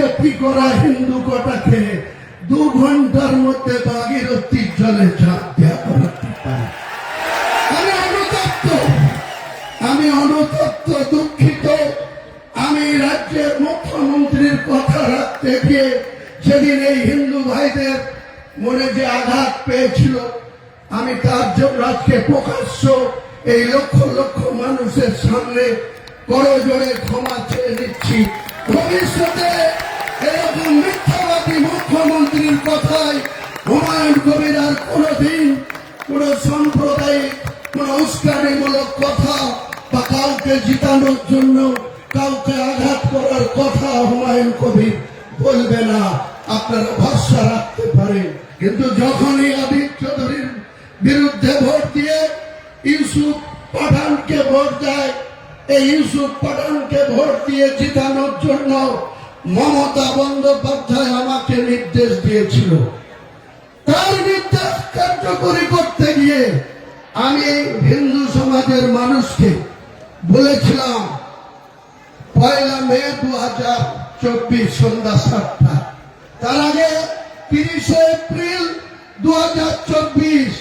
BJP করা হিন্দু কটাকে 2 ঘন্টার মধ্যে ভাগীরথীর জলে ঝাঁপ দেওয়া করাতে পারে। আমি অনুতপ্ত, দুঃখিত। আমি রাজ্যের মুখ্যমন্ত্রীর কথা রাখতে গিয়ে সেদিন এই হিন্দু ভাইদের মনে যে আঘাত পেয়েছিল, আমি তার জন্য আজকে প্রকাশ্য এই লক্ষ লক্ষ মানুষের সামনে করজোড়ে ক্ষমা চেয়ে নিচ্ছি। ভবিষ্যতে এরকম মিথ্যাবাদী মুখ্যমন্ত্রীর কথায় হুমায়ুন কবির আর কোনদিন কোন সাম্প্রদায়িক কোন উস্কানিমূলক কথা বা কাউকে জিতানোর জন্য কাউকে আঘাত করার কথা হুমায়ুন কবির বলবে না, আপনারা ভরসা রাখতে পারেন। কিন্তু যখনই আদিত চৌধুরীর বিরুদ্ধে ভোট দিয়ে ইউসুফ পাঠানকে ভোট দেয়, এই ইউসুফ পাঠানকে ভোট দিয়ে জিতানোর জন্য মমতা বন্দ্যোপাধ্যায় আমাকে নির্দেশ দিয়েছিল। তার নির্দেশ কার্যকরী করতে গিয়ে আমি হিন্দু সমাজের মানুষকে বলেছিলাম 1 মে 2024 সন্ধ্যা 7টা, তার আগে 30 এপ্রিল 2024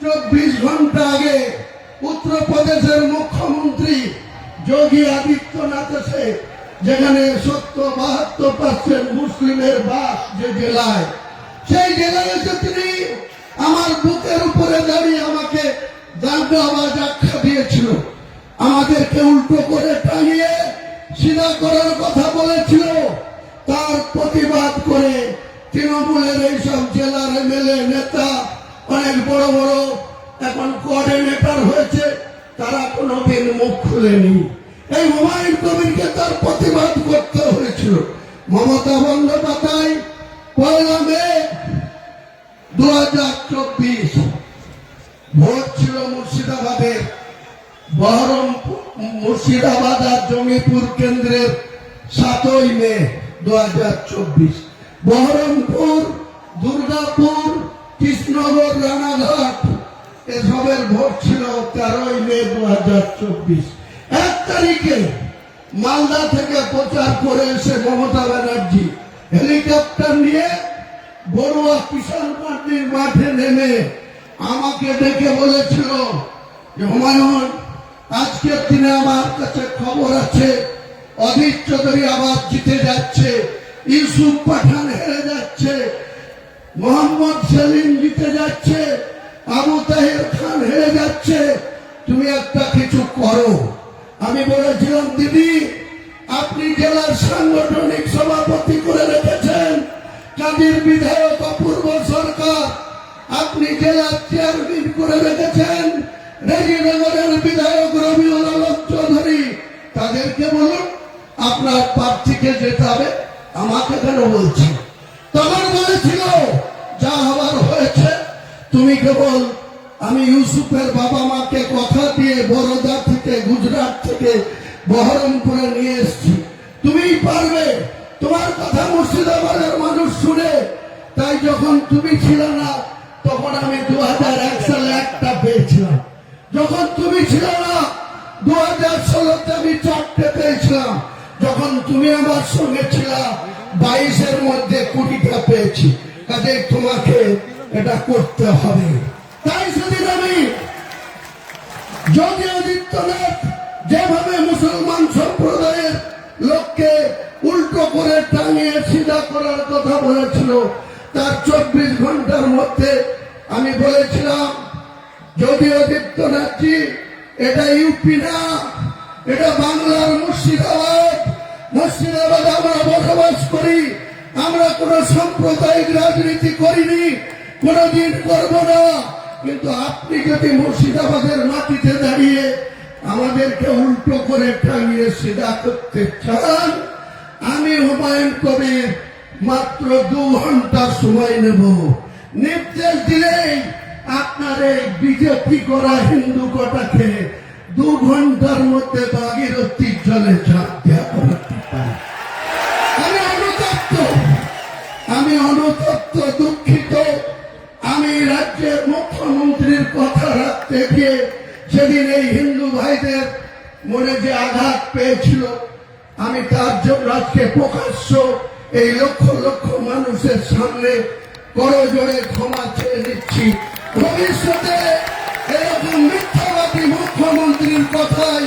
24 ঘন্টা আগে উত্তরপ্রদেশের মুখ্যমন্ত্রী যোগী আদিত্যনাথ এসে, যেখানে 72% মুসলিমের বাস যে জেলায়, সেই জেলায় এসে তিনি আমার বুকের উপরে দাঁড়িয়ে আমাকে দাঙ্গাবাজ আখ্যা দিয়েছিল। আমাদেরকে উল্টো করে টাঙিয়ে সিধা করার কথা বলেছিল। তার প্রতিবাদ করে তৃণমূলের এইসব জেলার এমএলএ নেতা, অনেক বড় বড় এখন কোঅর্ডিনেটর হয়েছে, তারা কোনোদিন মুখ খুলেনি। এই হুমায়ুন কবিরকে তার প্রতিবাদ করতে হয়েছিল। মমতা বন্দ্যোপাধ্যায় 1 মে 2024 ভোট ছিল মুর্শিদাবাদের বহরমপুর, মুর্শিদাবাদ আর জঙ্গিপুর কেন্দ্রের 7 মে 2024, বহরমপুর, দুর্গাপুর, কৃষ্ণনগর, রানাঘাট এসবের ভোট ছিল 13 মে 2024। 1 তারিখে মালদা থেকে প্রচার করে এসে মমতা ব্যানার্জি হেলিকপ্টার নিয়ে বড়ুয়া কিষাণ পার্টির মাঠে নেমে আমাকে ডেকে বলেছিল যে হুমায়ুন, আজকের দিনে আমার কাছে খবর আছে অদিত চৌধুরী আবার জিতে যাচ্ছে, ইউসুফ পাঠান হেরে যাচ্ছে, মোহাম্মদ সেলিম জিতে যাচ্ছে, আবু তাহের খান হেরে যাচ্ছে, তুমি একটা কিছু করো। আমি বলেছিলাম, দিদি আপনি জেলার সাংগঠনিক সভাপতি করে রেখেছেন কাদির বিধায়ক অপূর্ব সরকার, আপনি জেলার চেয়ারম্যান করে রেখেছেন রেজিনগরের বিধায়ক রবিউল আলম চৌধুরী, তাদেরকে বলুন আপনার প্রার্থীকে যেতে হবে, আমাকে কেন বলছি? তখন বলেছিল যা হবার হয়েছে, তুমি কেবল, আমি ইউসুফের বাবা মাকে কথা দিয়ে বরোদা থেকে, গুজরাট থেকে বহরমপুরে নিয়ে এসছি, তুমিই পারবে, তোমার কথা মুর্শিদাবাদের মানুষ শুনে। তাই যখন তুমি ছিল না তখন আমি 2001 সালে একটা পেয়েছিলাম, যখন তুমি ছিল না 2016-তে আমি 4টে পেয়েছিলাম, যখন তুমি আমার সঙ্গে ছিল 22-এর মধ্যে 20টা পেয়েছি। কাজে তোমাকে এটা করতে হবে। তাই সেদিন আমি যোগী আদিত্যনাথ যেভাবে মুসলমান সম্প্রদায়ের লোককে উল্টো করে টাঙিয়ে সিধা করার কথা বলেছিল, তার 24 ঘন্টার মধ্যে আমি বলেছিলাম যোগী আদিত্যনাথজি, এটা ইউপি না, এটা বাংলার মুর্শিদাবাদ। মুর্শিদাবাদে আমরা বসবাস করি, আমরা কোন সাম্প্রদায়িক রাজনীতি করিনি, কোনদিন করব না। কিন্তু আপনি যদি মুর্শিদাবাদের মাটিতে দাঁড়িয়ে আমাদেরকে উল্টো করে টাঙিয়ে সিধা করতে চান, আমি হুমায়ুন কবির মাত্র 2 ঘন্টা সময় নেব। নির্দেশ দিলেই আপনার এই বিজেপি করা হিন্দু কটাকে 2 ঘন্টার মধ্যে ভাগীরথীর জলে ঝাঁপ দেওয়া করাতে পারে। আমি অনুতপ্ত, দুঃখিত। আমি রাজ্যের মুখ্যমন্ত্রীর কথা রাখতে গিয়ে সেদিন এই হিন্দু ভাইদের মনে যে আঘাত পেয়েছিল, আমি তার জন্য আজকে প্রকাশ্য এই লক্ষ লক্ষ মানুষের সামনে করজোড়ে ক্ষমা চেয়ে নিচ্ছি। ভবিষ্যতে এরকম মিথ্যাবাদী মুখ্যমন্ত্রীর কথায়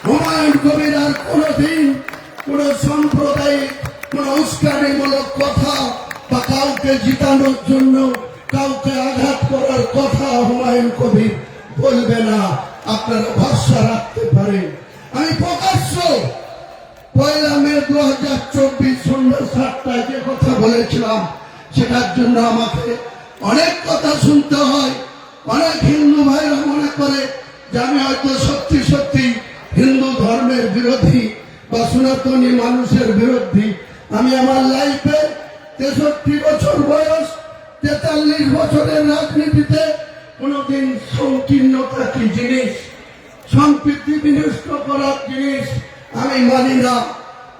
হুমায়ুন কবির আর কোনদিন কোন সাম্প্রদায়িক কোন উস্কানিমূলক কথা বা কাউকে জিতানোর জন্য কাউকে আঘাত করার কথা হুমায়ুন কবির বলবে না, আপনারা ভরসা রাখতে পারেন। আমি প্রকাশ্য 1 মে 2024 সন্ধ্যা 7টায় যে কথা বলেছিলাম সেটার জন্য আমাকে অনেক কথা শুনতে হয়। অনেক হিন্দু ভাইরা মনে করে যে আমি হয়তো সত্যি সত্যি হিন্দু ধর্মের বিরোধী বা সনাতনী মানুষের বিরোধী। আমি আমার লাইফে 63 বছর বয়স, 43 বছরের রাজনীতিতে কোনদিন সংকীর্ণতা কি জিনিস, সম্প্রীতি বিনষ্ট করার জিনিস আমি মানি না।